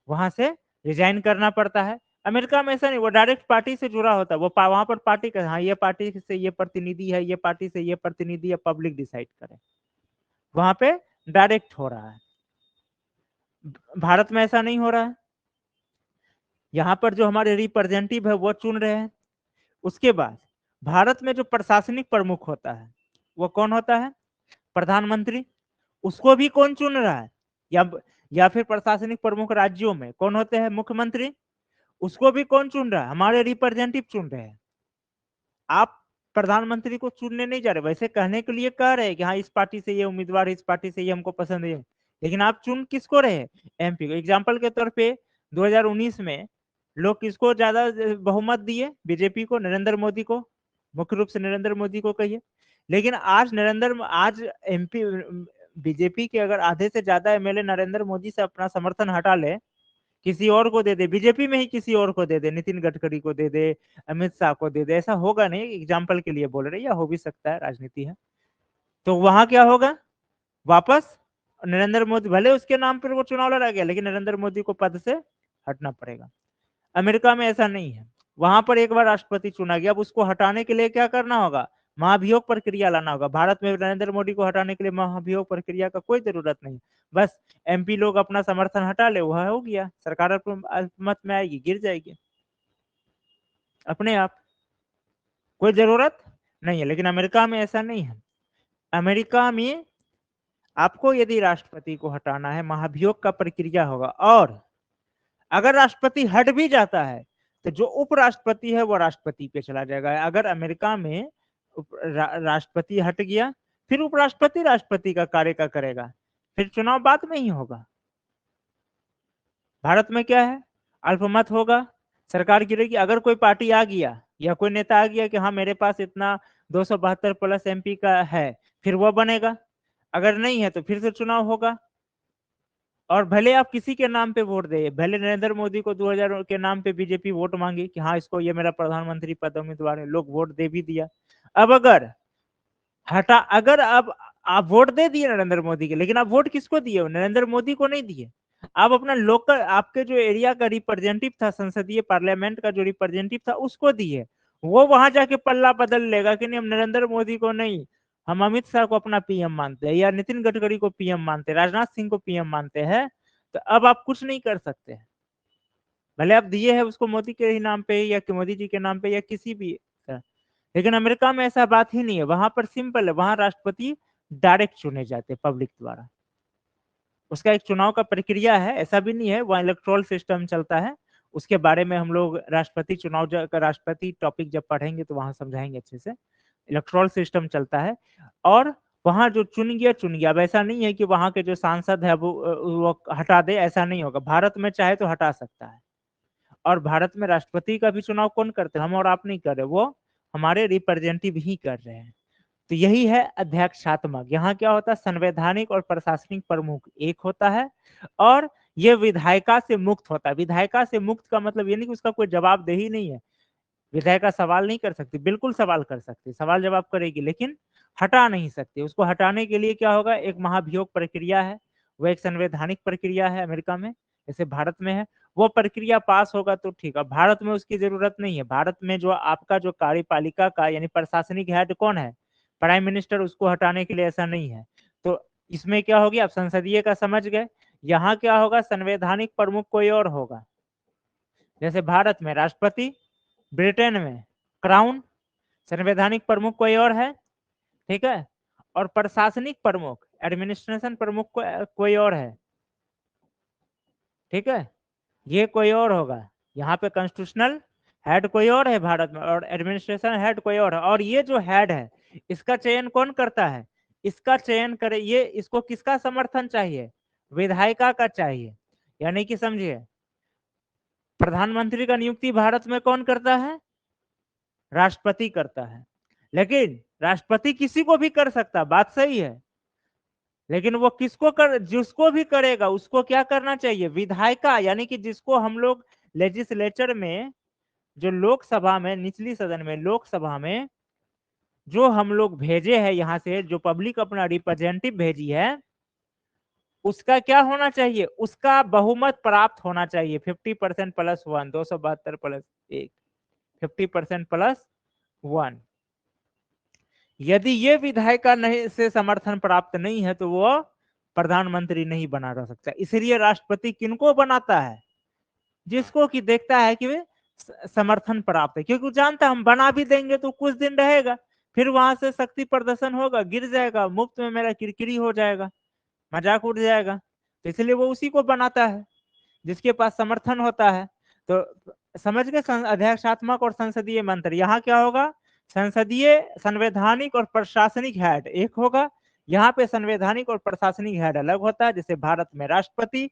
वहां से रिजाइन करना पड़ता है। अमेरिका में ऐसा नहीं, वो डायरेक्ट पार्टी से जुड़ा होता है। वो वहां पर पार्टी का, हाँ ये पार्टी से ये प्रतिनिधि है, ये पार्टी से ये प्रतिनिधि है, पब्लिक डिसाइड करे, वहां पे डायरेक्ट हो रहा है। भारत में ऐसा नहीं हो रहा है। यहाँ पर जो हमारे रिप्रेजेंटेटिव है वो चुन रहे हैं। उसके बाद भारत में जो प्रशासनिक प्रमुख होता है वो कौन होता है? प्रधानमंत्री। उसको भी कौन चुन रहा है? या फिर प्रशासनिक प्रमुख राज्यों में कौन होते हैं? मुख्यमंत्री। उसको भी कौन चुन रहा है? हमारे रिप्रेजेंटेटिव चुन रहे हैं। आप प्रधानमंत्री को चुनने नहीं जा रहे, वैसे कहने के लिए कह रहे हैं कि हाँ इस पार्टी से ये उम्मीदवार, इस पार्टी से ये हमको पसंद है, लेकिन आप चुन किसको रहे हैं? एमपी को। एग्जाम्पल के तौर पे 2019 में लोग किसको ज्यादा बहुमत दिए? बीजेपी को, नरेंद्र मोदी को, मुख्य रूप से नरेंद्र मोदी को कहिए। लेकिन आज एमपी बीजेपी के अगर आधे से ज्यादा एमएलए नरेंद्र मोदी से अपना समर्थन हटा ले, किसी और को दे दे, बीजेपी में ही किसी और को दे दे, नितिन गडकरी को दे दे, अमित शाह को दे दे, ऐसा होगा नहीं, एग्जाम्पल के लिए बोल रहे, या हो भी सकता है, राजनीति है। तो वहां क्या होगा? वापस नरेंद्र मोदी, भले उसके नाम पर वो चुनाव लड़ा गया, लेकिन नरेंद्र मोदी को पद से हटना पड़ेगा। अमेरिका में ऐसा नहीं है, वहां पर एक बार राष्ट्रपति चुना गया, अब उसको हटाने के लिए क्या करना होगा? महाभियोग प्रक्रिया लाना होगा। भारत में नरेंद्र मोदी को हटाने के लिए महाभियोग प्रक्रिया का कोई जरूरत नहीं, बस एमपी लोग अपना समर्थन हटा ले, वह हो गया, सरकार अल्पमत में आएगी, गिर जाएगी अपने आप, कोई जरूरत नहीं है। लेकिन अमेरिका में ऐसा नहीं है। अमेरिका में आपको यदि राष्ट्रपति को हटाना है, महाभियोग का प्रक्रिया होगा, और अगर राष्ट्रपति हट भी जाता है तो जो उपराष्ट्रपति है वो राष्ट्रपति पे चला जाएगा। अगर अमेरिका में राष्ट्रपति हट गया, फिर उपराष्ट्रपति राष्ट्रपति का कार्य का करेगा, फिर चुनाव बाद में ही होगा। भारत में क्या है? अल्पमत होगा, सरकार गिरेगी। अगर कोई पार्टी आ गया या कोई नेता आ गया कि हाँ मेरे पास इतना 272 प्लस एमपी का है, फिर वो बनेगा। अगर नहीं है तो फिर से चुनाव होगा। और भले आप किसी के नाम पे वोट दे, भले नरेंद्र मोदी को 2000 के नाम पे बीजेपी वोट मांगी कि हाँ इसको, ये मेरा प्रधानमंत्री पद उम्मीदवार है, लोग वोट दे भी दिया। अब अगर अब आप वोट दे दिए नरेंद्र मोदी के, लेकिन आप वोट किसको दिए? नरेंद्र मोदी को नहीं दिए, आप अपना लोकल, आपके जो एरिया का रिप्रेजेंटेटिव था, संसदीय पार्लियामेंट का जो रिप्रेजेंटेटिव था, उसको दिए। वो वहां जाके पल्ला बदल लेगा कि नहीं, हम नरेंद्र मोदी को नहीं, हम अमित शाह को अपना पीएम मानते हैं, या नितिन गडकरी को पीएम मानते हैं, राजनाथ सिंह को पीएम मानते हैं। तो अब आप कुछ नहीं कर सकते। भले आप दिए है उसको मोदी के ही नाम पे, या मोदी जी के नाम पे, या किसी भी तरह। लेकिन अमेरिका में ऐसा बात ही नहीं है, वहां पर सिंपल है, वहां राष्ट्रपति डायरेक्ट चुने जाते पब्लिक द्वारा। उसका एक चुनाव का प्रक्रिया है, ऐसा भी नहीं है, वहाँ इलेक्ट्रोल सिस्टम चलता है। उसके बारे में हम लोग राष्ट्रपति चुनाव का राष्ट्रपति टॉपिक जब पढ़ेंगे तो वहां समझाएंगे अच्छे से। इलेक्ट्रोल सिस्टम चलता है, और वहां जो चुन गया, अब ऐसा नहीं है कि वहां के जो सांसद है वो हटा दे, ऐसा नहीं होगा। भारत में चाहे तो हटा सकता है। और भारत में राष्ट्रपति का भी चुनाव कौन करते हैं? हम और आप नहीं कर रहे, वो हमारे रिप्रेजेंटेटिव ही कर रहे हैं। तो यही है अध्यक्षात्मक। यहाँ क्या होता है? संवैधानिक और प्रशासनिक प्रमुख एक होता है, और ये विधायिका से मुक्त होता है। विधायिका से मुक्त का मतलब ये नहीं कि उसका कोई जवाबदेही नहीं है, विधायिका सवाल नहीं कर सकती, बिल्कुल सवाल कर सकती, सवाल जवाब करेगी, लेकिन हटा नहीं सकती। उसको हटाने के लिए क्या होगा? एक महाभियोग प्रक्रिया है, वो एक संवैधानिक प्रक्रिया है अमेरिका में, जैसे भारत में है। वो प्रक्रिया पास होगा तो ठीक है, भारत में उसकी जरूरत नहीं है। भारत में जो आपका जो कार्यपालिका का यानी प्रशासनिक हेड कौन है? प्राइम मिनिस्टर, उसको हटाने के लिए ऐसा नहीं है। तो इसमें क्या होगी? आप संसदीय का समझ गए। यहाँ क्या होगा? संवैधानिक प्रमुख कोई और होगा, जैसे भारत में राष्ट्रपति, ब्रिटेन में क्राउन, संवैधानिक प्रमुख कोई और है, ठीक है। और प्रशासनिक प्रमुख, एडमिनिस्ट्रेशन प्रमुख कोई और है, ठीक है, ये कोई और होगा। यहाँ पे कॉन्स्टिट्यूशनल हेड कोई और है भारत में, और एडमिनिस्ट्रेशन हेड कोई और है। और ये जो हेड है, इसका चयन कौन करता है? इसका चयन करे, ये इसको किसका समर्थन चाहिए? विधायिका का चाहिए। यानी कि समझिए, प्रधानमंत्री का नियुक्ति भारत में कौन करता है? राष्ट्रपति करता है। लेकिन राष्ट्रपति किसी को भी कर सकता, बात सही है, लेकिन वो जिसको भी करेगा उसको क्या करना चाहिए? विधायिका, यानी कि जिसको हम लोग लेजिस्लेचर में, जो लोकसभा में, निचली सदन में, लोकसभा में जो हम लोग भेजे हैं, यहाँ से जो पब्लिक अपना रिप्रेजेंटेटिव भेजी है, उसका क्या होना चाहिए? उसका बहुमत प्राप्त होना चाहिए, 50% प्लस 1, 272 प्लस 1, 50% प्लस 1। यदि ये विधायिका नहीं से समर्थन प्राप्त नहीं है तो वो प्रधानमंत्री नहीं बना जा सकता। इसलिए राष्ट्रपति किनको बनाता है? जिसको कि देखता है कि वे समर्थन प्राप्त है, क्योंकि जानता हम बना भी देंगे तो कुछ दिन रहेगा, फिर वहां से शक्ति प्रदर्शन होगा, गिर जाएगा, मुफ्त में मेरा किरकिरी हो जाएगा, मजाक उड़ जाएगा। तो इसलिए वो उसी को बनाता है जिसके पास समर्थन होता है। तो समझ गए, अध्यक्षात्मक और संसदीय मंत्र। यहाँ क्या होगा? संसदीय, संवैधानिक और प्रशासनिक हेड एक होगा। यहाँ पे संवैधानिक और प्रशासनिक हेड अलग होता है, जैसे भारत में राष्ट्रपति,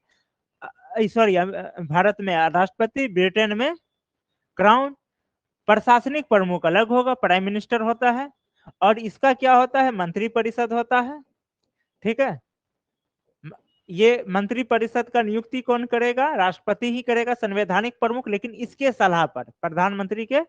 सॉरी भारत में राष्ट्रपति, ब्रिटेन में क्राउन। प्रशासनिक प्रमुख अलग होगा, प्राइम मिनिस्टर होता है। और इसका क्या होता है, मंत्री परिषद होता है। ठीक है, ये मंत्री परिषद का नियुक्ति कौन करेगा, राष्ट्रपति ही करेगा, संवैधानिक प्रमुख, लेकिन इसके सलाह पर, प्रधानमंत्री के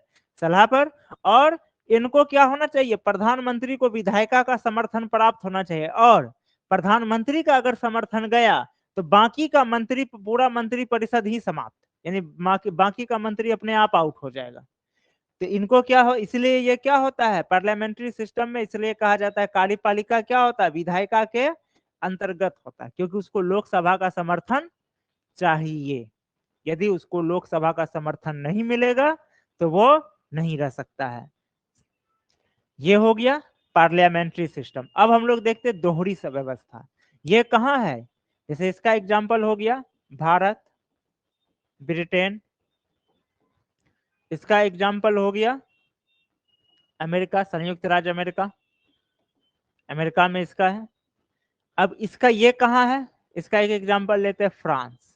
सलाह पर। और इनको क्या होना चाहिए, प्रधानमंत्री को विधायिका का समर्थन प्राप्त होना चाहिए, और प्रधानमंत्री का अगर समर्थन गया तो बाकी का मंत्री, पूरा मंत्री परिषद ही समाप्त, यानी बाकी का मंत्री अपने आप आउट हो जाएगा। तो इनको क्या हो, इसलिए ये क्या होता है पार्लियामेंट्री सिस्टम में, इसलिए कहा जाता है कार्यपालिका क्या होता है, विधायिका के अंतर्गत होता है, क्योंकि उसको लोकसभा का समर्थन चाहिए। यदि उसको लोकसभा का समर्थन नहीं मिलेगा तो वो नहीं रह सकता है। ये हो गया पार्लियामेंट्री सिस्टम। अब हम लोग देखते हैं दोहरी व्यवस्था, ये कहाँ है। जैसे इसका एग्जाम्पल हो गया भारत, ब्रिटेन, इसका एग्जाम्पल हो गया अमेरिका, संयुक्त राज्य अमेरिका, अमेरिका में इसका है। अब इसका ये कहाँ है, इसका एक एग्जाम्पल लेते हैं फ्रांस।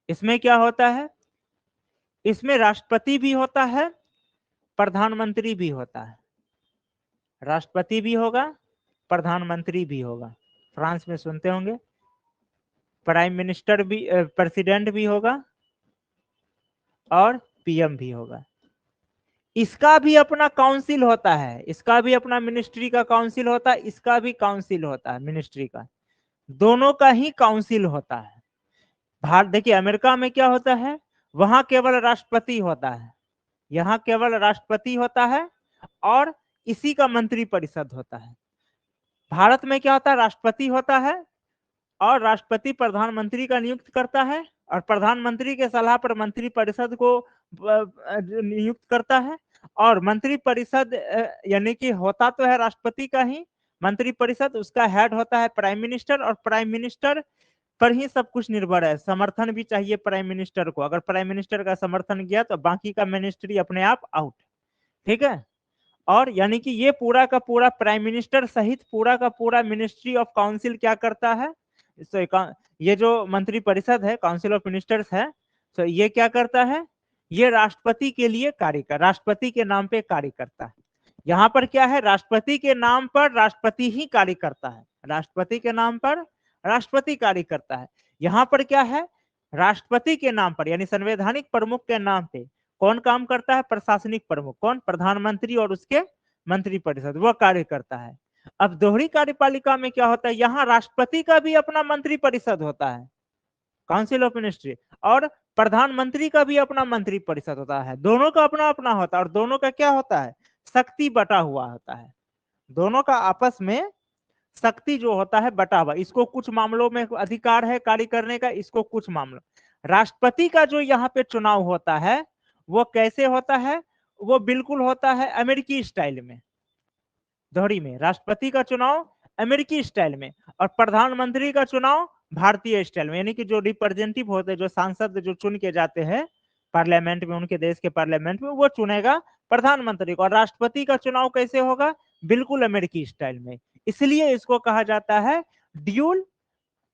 इसमें क्या होता है, इसमें राष्ट्रपति भी होता है, प्रधानमंत्री भी होता है। राष्ट्रपति भी होगा, प्रधानमंत्री भी होगा। फ्रांस में सुनते होंगे, प्राइम मिनिस्टर भी, प्रेसिडेंट भी होगा और पीएम भी होगा। इसका भी अपना काउंसिल होता है, इसका भी अपना मिनिस्ट्री का काउंसिल होता है, इसका भी काउंसिल होता है मिनिस्ट्री का, दोनों का ही काउंसिल होता है। भारत देखिए अमेरिका में क्या होता है, वहां केवल राष्ट्रपति होता है, यहाँ केवल राष्ट्रपति होता है और इसी का मंत्री परिषद होता है। भारत में क्या होता है, राष्ट्रपति होता है और राष्ट्रपति प्रधानमंत्री का नियुक्त करता है और प्रधानमंत्री के सलाह पर मंत्री परिषद को नियुक्त करता है। और मंत्री परिषद यानी कि होता तो है राष्ट्रपति का ही मंत्री परिषद, उसका हेड होता है प्राइम मिनिस्टर, और प्राइम मिनिस्टर पर ही सब कुछ निर्भर है। समर्थन भी चाहिए प्राइम मिनिस्टर को, अगर प्राइम मिनिस्टर का समर्थन गया तो बाकी का मिनिस्ट्री अपने आप आउट। ठीक है, और यानी कि ये पूरा का पूरा प्राइम मिनिस्टर सहित पूरा का पूरा मिनिस्ट्री ऑफ काउंसिल क्या करता है, तो ये जो मंत्री परिषद है, काउंसिल ऑफ मिनिस्टर्स है, तो ये क्या करता है, ये राष्ट्रपति के लिए राष्ट्रपति के नाम पे कार्य करता है। यहाँ पर क्या है, राष्ट्रपति के नाम पर राष्ट्रपति ही कार्य करता है, राष्ट्रपति के नाम पर राष्ट्रपति कार्य करता है। यहाँ पर क्या है, राष्ट्रपति के नाम पर यानी संवैधानिक प्रमुख के नाम पे कौन काम करता है, प्रशासनिक प्रमुख, कौन, प्रधानमंत्री और उसके मंत्री परिषद, वह कार्य करता है। अब दोहरी कार्यपालिका में क्या होता है, यहाँ राष्ट्रपति का भी अपना मंत्री परिषद होता है, काउंसिल ऑफ मिनिस्ट्री, और प्रधानमंत्री का भी अपना मंत्री परिषद होता है, दोनों का अपना अपना होता है। और दोनों का क्या होता है, शक्ति बटा हुआ होता है, दोनों का आपस में शक्ति जो होता है बटा हुआ। इसको कुछ मामलों में अधिकार है कार्य करने का, इसको कुछ मामलों। राष्ट्रपति का जो यहाँ पे चुनाव होता है वो कैसे होता है, वो बिल्कुल होता है अमेरिकी स्टाइल में, दोहरी में राष्ट्रपति का चुनाव अमेरिकी स्टाइल में और प्रधानमंत्री का चुनाव भारतीय स्टाइल में, यानी कि जो रिप्रेजेंटेटिव होते हैं, जो सांसद जो चुन के जाते हैं पार्लियामेंट में, उनके देश के पार्लियामेंट में, वो चुनेगा प्रधानमंत्री को। और राष्ट्रपति का चुनाव कैसे होगा, बिल्कुल अमेरिकी स्टाइल में। इसलिए इसको कहा जाता है ड्यूल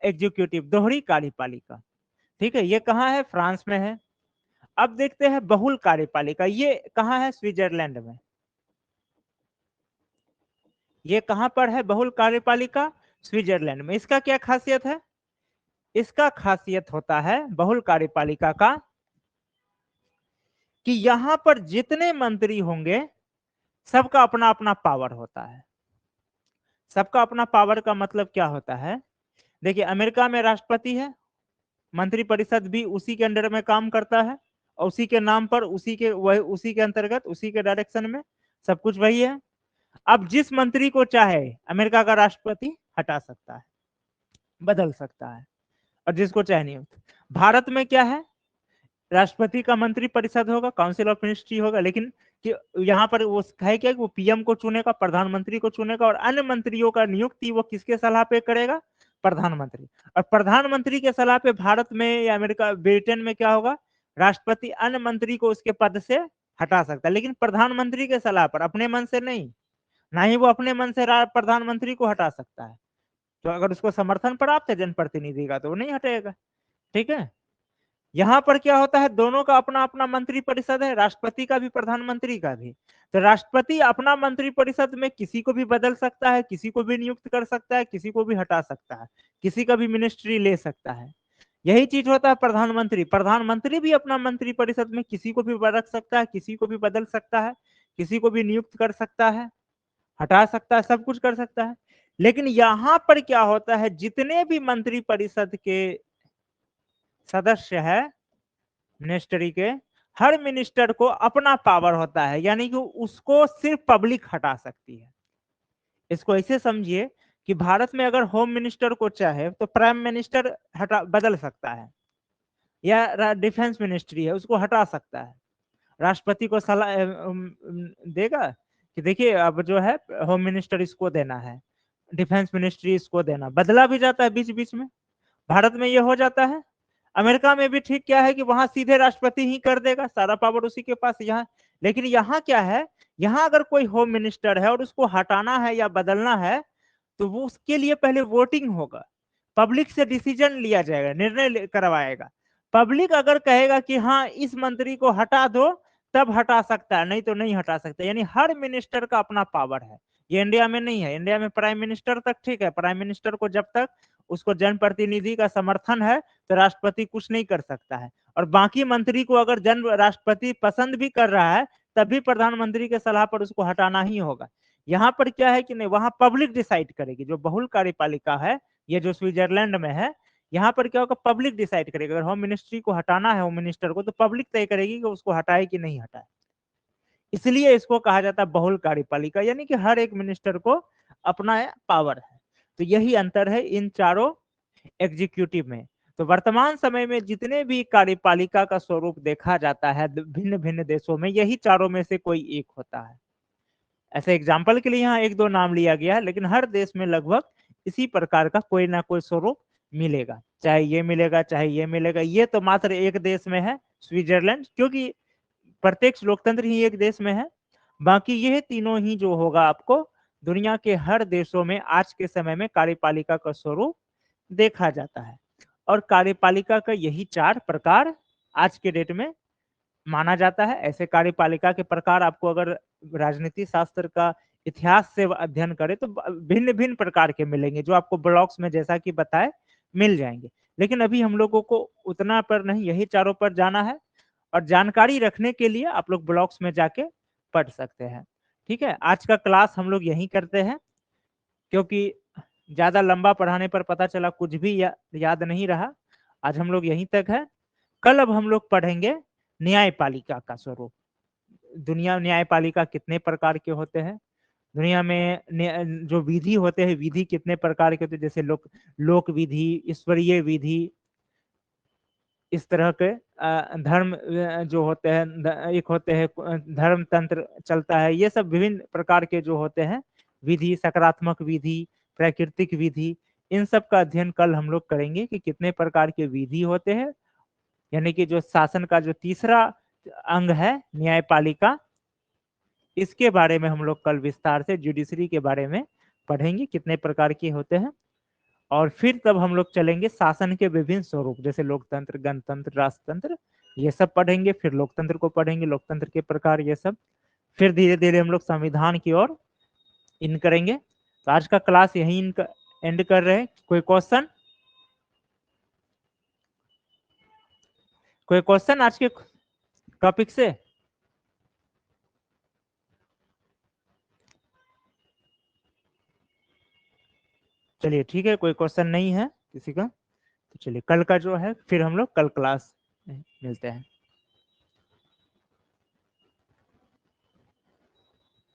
एग्जीक्यूटिव, दोहरी कार्यपालिका। ठीक है, ये कहाँ है, फ्रांस में है। अब देखते हैं बहुल कार्यपालिका, ये कहाँ है, स्विट्जरलैंड में। ये कहां पर है बहुल कार्यपालिका, स्विट्जरलैंड में। इसका क्या खासियत है, इसका खासियत होता है बहुल कार्यपालिका का कि यहां पर जितने मंत्री होंगे सबका अपना अपना पावर होता है। सबका अपना पावर का मतलब क्या होता है, देखिए अमेरिका में राष्ट्रपति है, मंत्री परिषद भी उसी के अंडर में काम करता है और उसी के नाम पर, उसी के अंतर्गत, उसी के डायरेक्शन में सब कुछ वही है। अब जिस मंत्री को चाहे अमेरिका का राष्ट्रपति हटा सकता है, बदल सकता है, और जिसको चाहे नहीं। भारत में क्या है, राष्ट्रपति का मंत्री परिषद होगा, काउंसिल ऑफ मिनिस्ट्री होगा, लेकिन कि यहाँ पर वो है क्या, वो पीएम को चुनेगा, प्रधानमंत्री को चुनेगा, और अन्य मंत्रियों का नियुक्ति वो किसके सलाह पे करेगा, प्रधानमंत्री। और प्रधानमंत्री के सलाह पे भारत में या अमेरिका, ब्रिटेन में क्या होगा, राष्ट्रपति अन्य मंत्री को उसके पद से हटा सकता है, लेकिन प्रधानमंत्री के सलाह पर, अपने मन से नहीं। ना ही वो अपने मन से प्रधानमंत्री को हटा सकता है। तो अगर उसको समर्थन प्राप्त है जनप्रतिनिधि का तो वो नहीं हटेगा। ठीक है। यहाँ पर क्या होता है, दोनों का अपना अपना मंत्री परिषद है, राष्ट्रपति का भी प्रधानमंत्री का भी। तो राष्ट्रपति अपना मंत्री परिषद में किसी को भी बदल सकता है, किसी को भी नियुक्त कर सकता है, किसी को भी हटा सकता है, किसी का भी मिनिस्ट्री ले सकता है। यही चीज होता है प्रधानमंत्री। प्रधानमंत्री भी अपना मंत्री परिषद में किसी को भी रख सकता है, किसी को भी बदल सकता है, किसी को भी नियुक्त कर सकता है, हटा सकता है, सब कुछ कर सकता है। लेकिन यहाँ पर क्या होता है, जितने भी मंत्री परिषद के सदस्य है मिनिस्ट्री के, हर मिनिस्टर को अपना पावर होता है, यानी कि उसको सिर्फ पब्लिक हटा सकती है। इसको ऐसे समझिए कि भारत में अगर होम मिनिस्टर को चाहे तो प्राइम मिनिस्टर हटा बदल सकता है, या डिफेंस मिनिस्ट्री है उसको हटा सकता है, राष्ट्रपति को सलाह देगा कि देखिए अब जो है होम मिनिस्टर इसको देना है, डिफेंस मिनिस्ट्री इसको देना, बदला भी जाता है बीच बीच में। भारत में ये हो जाता है। अमेरिका में भी ठीक क्या है कि वहां सीधे राष्ट्रपति ही कर देगा, सारा पावर उसी के पास। यहाँ लेकिन यहाँ क्या है, यहाँ अगर कोई होम मिनिस्टर है और उसको हटाना है या बदलना है तो वो उसके लिए पहले वोटिंग होगा, पब्लिक से डिसीजन लिया जाएगा, निर्णय करवाएगा। पब्लिक अगर कहेगा कि हाँ इस मंत्री को हटा दो, तब हटा सकता है, नहीं तो नहीं हटा सकता। यानी हर मिनिस्टर का अपना पावर है। ये इंडिया में नहीं है। इंडिया में प्राइम मिनिस्टर तक ठीक है, प्राइम मिनिस्टर को जब तक उसको जनप्रतिनिधि का समर्थन है तो राष्ट्रपति कुछ नहीं कर सकता है। और बाकी मंत्री को अगर राष्ट्रपति पसंद भी कर रहा है तब भी प्रधानमंत्री के सलाह पर उसको हटाना ही होगा। यहाँ पर क्या है कि नहीं, वहां पब्लिक डिसाइड करेगी। जो बहुल कार्यपालिका है, ये जो स्विट्जरलैंड में है, यहाँ पर क्या होगा, पब्लिक डिसाइड करेगी। अगर होम मिनिस्ट्री को हटाना है, होम मिनिस्टर को, तो पब्लिक तय करेगी कि उसको हटाए कि नहीं हटाए। इसलिए इसको कहा जाता है बहुल कार्यपालिका, यानी कि हर एक मिनिस्टर को अपना पावर है। तो यही अंतर है इन चारों एग्जीक्यूटिव में। तो वर्तमान समय में जितने भी कार्यपालिका का स्वरूप देखा जाता है भिन्न भिन्न देशों में, यही चारों में से कोई एक होता है। ऐसे एग्जाम्पल के लिए यहाँ एक दो नाम लिया गया है, लेकिन हर देश में लगभग इसी प्रकार का कोई ना कोई स्वरूप मिलेगा। चाहे ये मिलेगा, चाहे ये मिलेगा। ये तो मात्र एक देश में है, स्विट्जरलैंड, क्योंकि प्रत्यक्ष लोकतंत्र ही एक देश में है। बाकी ये तीनों ही जो होगा आपको दुनिया के हर देशों में आज के समय में कार्यपालिका का स्वरूप देखा जाता है। और कार्यपालिका का यही 4 प्रकार आज के डेट में माना जाता है। ऐसे कार्यपालिका के प्रकार आपको अगर राजनीति शास्त्र का इतिहास से अध्ययन करें तो भिन्न भिन्न प्रकार के मिलेंगे, जो आपको ब्लॉक्स में जैसा कि बताए मिल जाएंगे। लेकिन अभी हम लोगों को उतना पर नहीं, यही चारों पर जाना है। और जानकारी रखने के लिए आप लोग ब्लॉक्स में जाके पढ़ सकते हैं। ठीक है, आज का क्लास हम लोग यहीं करते हैं, क्योंकि ज्यादा लंबा पढ़ाने पर पता चला कुछ भी याद नहीं रहा। आज हम लोग यहीं तक है। कल अब हम लोग पढ़ेंगे न्यायपालिका का स्वरूप। दुनिया न्यायपालिका कितने प्रकार के होते हैं, दुनिया में जो विधि होते हैं, विधि कितने प्रकार के होते हैं, जैसे लोक विधि, ईश्वरीय विधि, इस तरह के धर्म जो होते हैं, एक होते हैं धर्म तंत्र चलता है। ये सब विभिन्न प्रकार के जो होते हैं विधि, सकारात्मक विधि, प्राकृतिक विधि, इन सब का अध्ययन कल हम लोग करेंगे कि कितने प्रकार के विधि होते हैं। यानी कि जो शासन का जो तीसरा अंग है न्यायपालिका, इसके बारे में हम लोग कल विस्तार से जुडिशरी के बारे में पढ़ेंगे, कितने प्रकार के होते हैं। और फिर तब हम लोग चलेंगे शासन के विभिन्न स्वरूप, जैसे लोकतंत्र, गणतंत्र, राजतंत्र, ये सब पढ़ेंगे। फिर लोकतंत्र को पढ़ेंगे, लोकतंत्र के प्रकार ये सब। फिर धीरे धीरे हम लोग संविधान की ओर इन करेंगे। तो आज का क्लास यही एंड कर रहे हैं। कोई क्वेश्चन, कोई क्वेश्चन आज के टॉपिक से? चलिए ठीक है, कोई क्वेश्चन नहीं है किसी का, तो चलिए कल का जो है फिर हम लोग कल क्लास मिलते हैं।